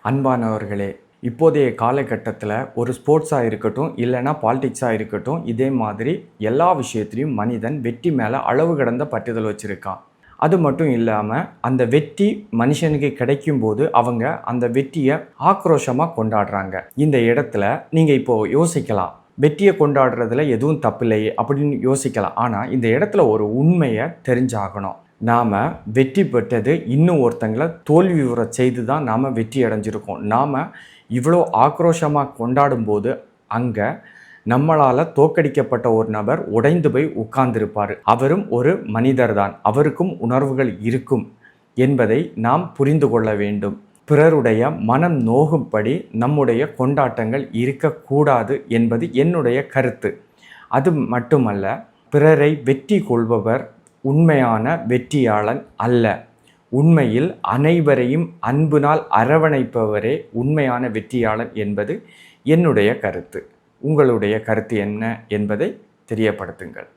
அன்பானவர்களே, இப்போதைய காலகட்டத்தில் ஒரு ஸ்போர்ட்ஸாக இருக்கட்டும், இல்லைனா பாலிடிக்ஸாக இருக்கட்டும், இதே மாதிரி எல்லா விஷயத்துலையும் மனிதன் வெற்றி மேலே அளவு கடந்த பற்றுதல் வச்சுருக்கான். அது மட்டும் இல்லாமல் அந்த வெற்றி மனுஷனுக்கு கிடைக்கும்போது அவங்க அந்த வெற்றியை ஆக்ரோஷமாக கொண்டாடுறாங்க. இந்த இடத்துல நீங்கள் இப்போது யோசிக்கலாம், வெற்றியை கொண்டாடுறதுல எதுவும் தப்பில்லையே அப்படின்னு யோசிக்கலாம். ஆனால் இந்த இடத்துல ஒரு உண்மையை தெரிஞ்சாகணும். நாம் வெற்றி பெற்றது இன்னும் ஒருத்தங்களை தோல்வி உற செய்து தான் நாம் வெற்றி அடைஞ்சிருக்கோம். நாம் இவ்வளோ ஆக்ரோஷமாக கொண்டாடும்போது அங்கே நம்மளால் தோற்கடிக்கப்பட்ட ஒரு நபர் உடைந்து போய் உட்கார்ந்திருப்பார். அவரும் ஒரு மனிதர் தான், அவருக்கும் உணர்வுகள் இருக்கும் என்பதை நாம் புரிந்து கொள்ள வேண்டும். பிறருடைய மனம் நோகும்படி நம்முடைய கொண்டாட்டங்கள் இருக்கக்கூடாது என்பது என்னுடைய கருத்து. அது மட்டுமல்ல, பிறரை வெற்றி கொள்பவர் உண்மையான வெற்றியாளன் அல்ல. உண்மையில் அனைவரையும் அன்பினால் அரவணைப்பவரே உண்மையான வெற்றியாளன் என்பது என்னுடைய கருத்து. உங்களுடைய கருத்து என்ன என்பதை தெரியப்படுத்துங்கள்.